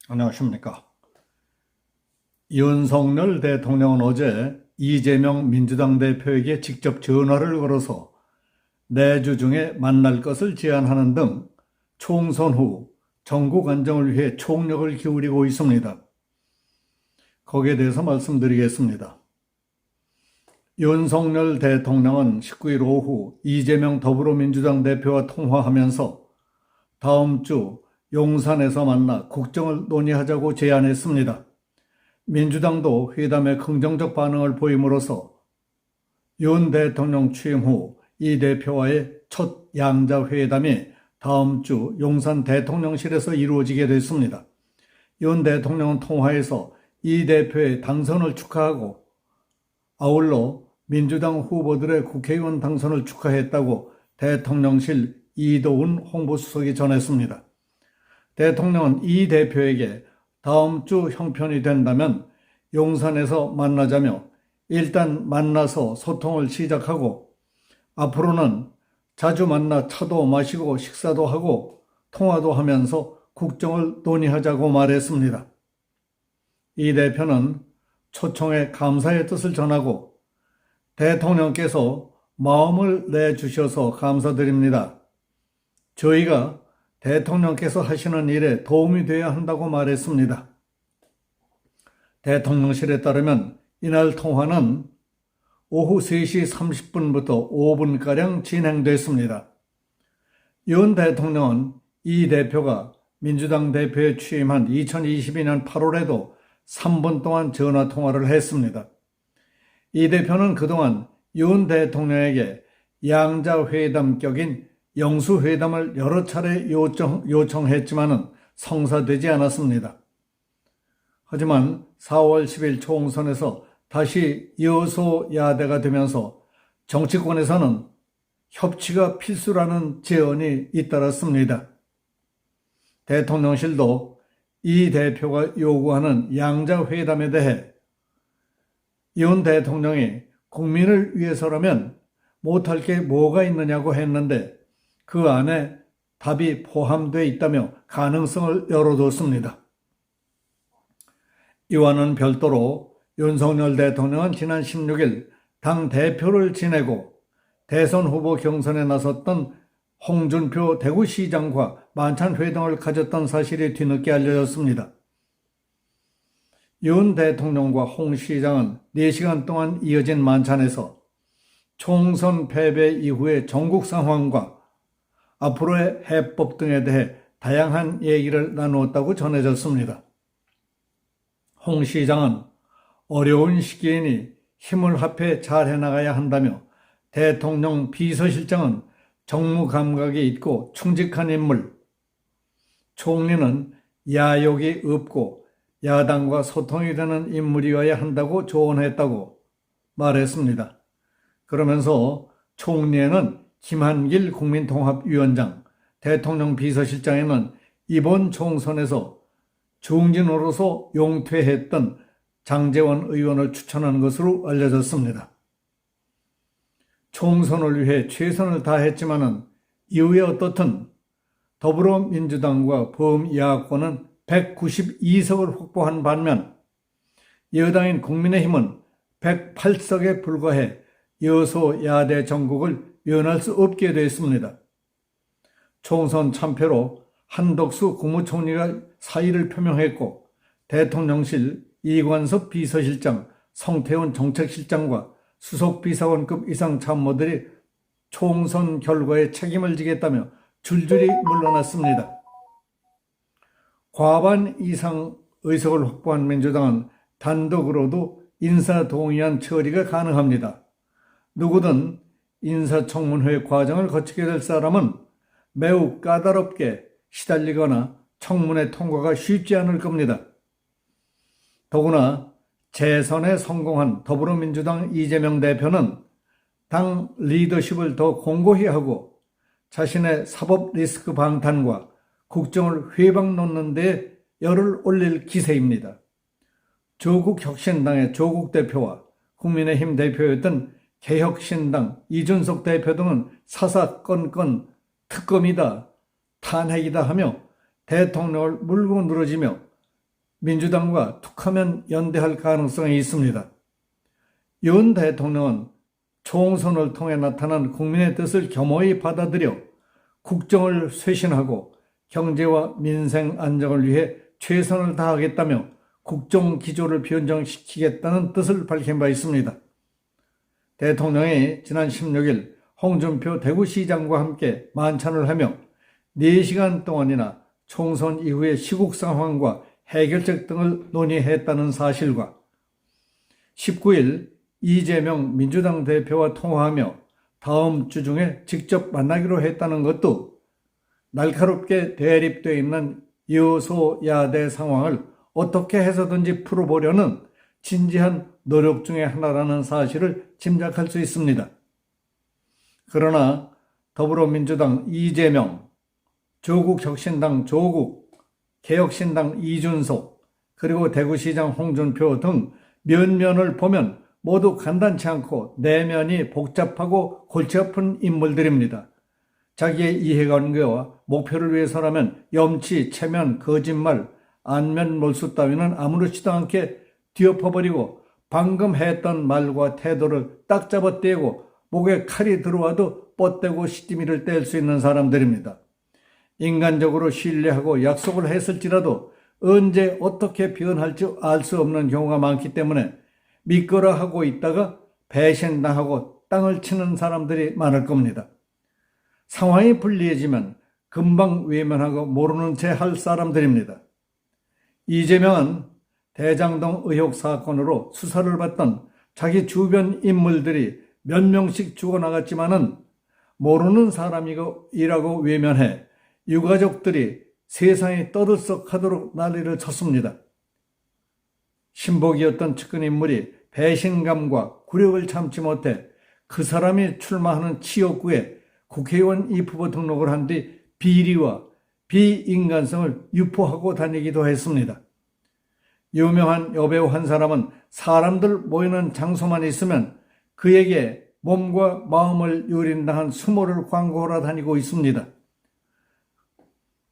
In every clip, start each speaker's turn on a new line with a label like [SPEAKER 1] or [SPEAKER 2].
[SPEAKER 1] 안녕하십니까. 윤석열 대통령은 어제 이재명 민주당 대표에게 직접 전화를 걸어서 내주 중에 만날 것을 제안하는 등 총선 후 전국 안정을 위해 총력을 기울이고 있습니다. 거기에 대해서 말씀드리겠습니다. 윤석열 대통령은 19일 오후 이재명 더불어민주당 대표와 통화하면서 다음 주 용산에서 만나 국정을 논의하자고 제안했습니다. 민주당도 회담에 긍정적 반응을 보임으로써 윤 대통령 취임 후 이 대표와의 첫 양자 회담이 다음 주 용산 대통령실에서 이루어지게 됐습니다. 윤 대통령은 통화에서 이 대표의 당선을 축하하고 아울러 민주당 후보들의 국회의원 당선을 축하했다고 대통령실 이도훈 홍보수석이 전했습니다. 대통령은 이 대표에게 다음 주 형편이 된다면 용산에서 만나자며 일단 만나서 소통을 시작하고 앞으로는 자주 만나 차도 마시고 식사도 하고 통화도 하면서 국정을 논의하자고 말했습니다. 이 대표는 초청에 감사의 뜻을 전하고 대통령께서 마음을 내주셔서 감사드립니다. 저희가 대통령께서 하시는 일에 도움이 되어야 한다고 말했습니다. 대통령실에 따르면 이날 통화는 오후 3시 30분부터 5분가량 진행됐습니다. 윤 대통령은 이 대표가 민주당 대표에 취임한 2022년 8월에도 3분 동안 전화통화를 했습니다. 이 대표는 그동안 윤 대통령에게 양자회담격인 영수회담을 여러 차례 요청했지만 성사되지 않았습니다. 하지만 4월 10일 총선에서 다시 여소야대가 되면서 정치권에서는 협치가 필수라는 제언이 잇따랐습니다. 대통령실도 이 대표가 요구하는 양자회담에 대해 윤 대통령이 국민을 위해서라면 못할 게 뭐가 있느냐고 했는데 그 안에 답이 포함되어 있다며 가능성을 열어뒀습니다. 이와는 별도로 윤석열 대통령은 지난 16일 당 대표를 지내고 대선 후보 경선에 나섰던 홍준표 대구시장과 만찬회동을 가졌던 사실이 뒤늦게 알려졌습니다. 윤 대통령과 홍 시장은 4시간 동안 이어진 만찬에서 총선 패배 이후의 전국 상황과 앞으로의 해법 등에 대해 다양한 얘기를 나누었다고 전해졌습니다. 홍 시장은 어려운 시기이니 힘을 합해 잘 해나가야 한다며 대통령 비서실장은 정무 감각이 있고 충직한 인물, 총리는 야욕이 없고 야당과 소통이 되는 인물이어야 한다고 조언했다고 말했습니다. 그러면서 총리에는 김한길 국민통합위원장, 대통령 비서실장에는 이번 총선에서 중진으로서 용퇴했던 장제원 의원을 추천한 것으로 알려졌습니다. 총선을 위해 최선을 다했지만 이후에 어떻든 더불어민주당과 범야권은 192석을 확보한 반면 여당인 국민의힘은 108석에 불과해 여소야대 정국을 면할 수 없게 됐습니다. 총선 참패로 한덕수 국무총리가 사의를 표명했고 대통령실 이관섭 비서실장, 성태훈 정책실장과 수석비서관급 이상 참모들이 총선 결과에 책임을 지겠다며 줄줄이 물러났습니다. 과반 이상 의석을 확보한 민주당은 단독으로도 인사동의안 처리가 가능합니다. 누구든 인사청문회 과정을 거치게 될 사람은 매우 까다롭게 시달리거나 청문회 통과가 쉽지 않을 겁니다. 더구나 재선에 성공한 더불어민주당 이재명 대표는 당 리더십을 더 공고히 하고 자신의 사법 리스크 방탄과 국정을 회방 놓는 데 열을 올릴 기세입니다. 조국혁신당의 조국 대표와 국민의힘 대표였던 개혁신당 이준석 대표 등은 사사건건 특검이다, 탄핵이다 하며 대통령을 물고 늘어지며 민주당과 툭하면 연대할 가능성이 있습니다. 윤 대통령은 총선을 통해 나타난 국민의 뜻을 겸허히 받아들여 국정을 쇄신하고 경제와 민생 안정을 위해 최선을 다하겠다며 국정 기조를 변경시키겠다는 뜻을 밝힌 바 있습니다. 대통령이 지난 16일 홍준표 대구시장과 함께 만찬을 하며 4시간 동안이나 총선 이후의 시국 상황과 해결책 등을 논의했다는 사실과 19일 이재명 민주당 대표와 통화하며 다음 주 중에 직접 만나기로 했다는 것도 날카롭게 대립되어 있는 여소야대 상황을 어떻게 해서든지 풀어보려는 진지한 노력 중의 하나라는 사실을 짐작할 수 있습니다. 그러나 더불어민주당 이재명, 조국혁신당 조국, 개혁신당 이준석, 그리고 대구시장 홍준표 등 면면을 보면 모두 간단치 않고 내면이 복잡하고 골치 아픈 인물들입니다. 자기의 이해관계와 목표를 위해서라면 염치, 체면, 거짓말, 안면 몰수 따위는 아무렇지도 않게 뒤엎어버리고 방금 했던 말과 태도를 딱 잡아떼고 목에 칼이 들어와도 뻗대고 시디미를 뗄 수 있는 사람들입니다. 인간적으로 신뢰하고 약속을 했을지라도 언제 어떻게 변할지 알 수 없는 경우가 많기 때문에 믿거라 하고 있다가 배신당하고 땅을 치는 사람들이 많을 겁니다. 상황이 불리해지면 금방 외면하고 모르는 채 할 사람들입니다. 이재명은 대장동 의혹 사건으로 수사를 받던 자기 주변 인물들이 몇 명씩 죽어나갔지만은 모르는 사람이라고 외면해 유가족들이 세상이 떠들썩하도록 난리를 쳤습니다. 신복이었던 측근 인물이 배신감과 굴욕을 참지 못해 그 사람이 출마하는 지역구에 국회의원 입후보 등록을 한 뒤 비리와 비인간성을 유포하고 다니기도 했습니다. 유명한 여배우 한 사람은 사람들 모이는 장소만 있으면 그에게 몸과 마음을 유린당한 수모를 광고하러 다니고 있습니다.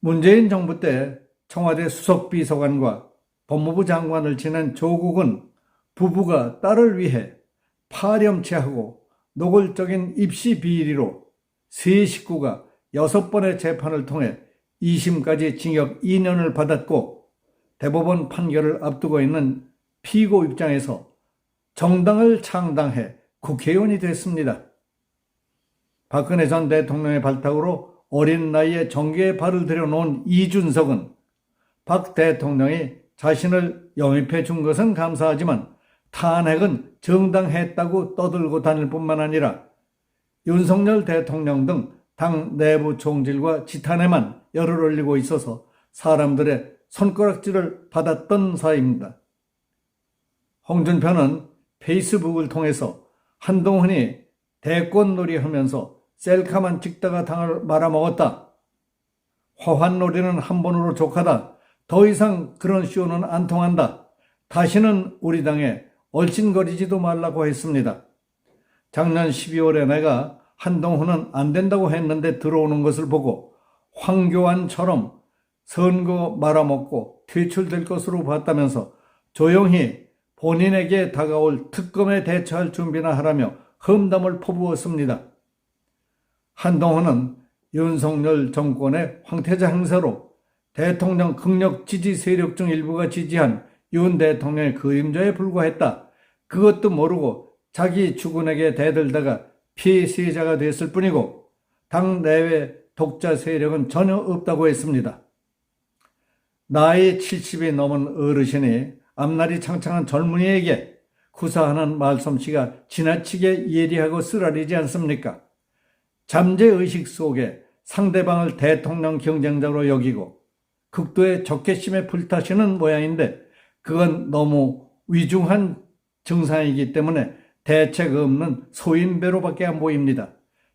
[SPEAKER 1] 문재인 정부 때 청와대 수석비서관과 법무부 장관을 지낸 조국은 부부가 딸을 위해 파렴치하고 노골적인 입시 비리로 세 식구가 6번의 재판을 통해 2심까지 징역 2년을 받았고 대법원 판결을 앞두고 있는 피고 입장에서 정당을 창당해 국회의원이 됐습니다. 박근혜 전 대통령의 발탁으로 어린 나이에 정계에 발을 들여놓은 이준석은 박 대통령이 자신을 영입해 준 것은 감사하지만 탄핵은 정당했다고 떠들고 다닐 뿐만 아니라 윤석열 대통령 등 당 내부 총질과 지탄에만 열을 올리고 있어서 사람들의 손가락질을 받았던 사이입니다. 홍준표는 페이스북을 통해서 한동훈이 대권놀이 하면서 셀카만 찍다가 당을 말아먹었다. 화환놀이는 한 번으로 족하다. 더 이상 그런 쇼는 안 통한다. 다시는 우리 당에 얼씬거리지도 말라고 했습니다. 작년 12월에 내가 한동훈은 안 된다고 했는데 들어오는 것을 보고 황교안처럼 선거 말아먹고 퇴출될 것으로 봤다면서 조용히 본인에게 다가올 특검에 대처할 준비나 하라며 험담을 퍼부었습니다. 한동훈은 윤석열 정권의 황태자 행사로 대통령 극력 지지 세력 중 일부가 지지한 윤 대통령의 그림자에 불과했다. 그것도 모르고 자기 주군에게 대들다가 피해자가 됐을 뿐이고 당 내외 독자 세력은 전혀 없다고 했습니다. 나이 70이 넘은 어르신이 앞날이 창창한 젊은이에게 구사하는 말솜씨가 지나치게 예리하고 쓰라리지 않습니까? 잠재의식 속에 상대방을 대통령 경쟁자로 여기고 극도의 적개심에 불타시는 모양인데 그건 너무 위중한 증상이기 때문에 대책 없는 소인배로밖에 안 보입니다.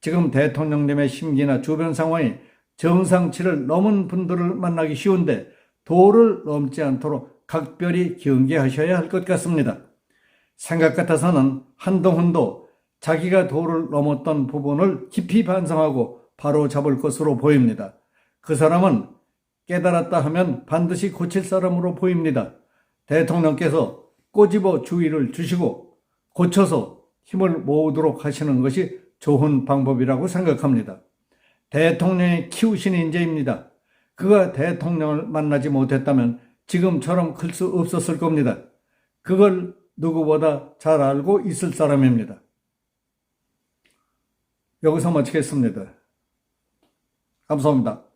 [SPEAKER 1] 지금 대통령님의 심기나 주변 상황이 정상치를 넘은 분들을 만나기 쉬운데 도를 넘지 않도록 각별히 경계하셔야 할 것 같습니다. 생각 같아서는 한동훈도 자기가 도를 넘었던 부분을 깊이 반성하고 바로 잡을 것으로 보입니다. 그 사람은 깨달았다 하면 반드시 고칠 사람으로 보입니다. 대통령께서 꼬집어 주의를 주시고 고쳐서 힘을 모으도록 하시는 것이 좋은 방법이라고 생각합니다. 대통령이 키우신 인재입니다. 그가 대통령을 만나지 못했다면 지금처럼 클 수 없었을 겁니다. 그걸 누구보다 잘 알고 있을 사람입니다. 여기서 마치겠습니다. 감사합니다.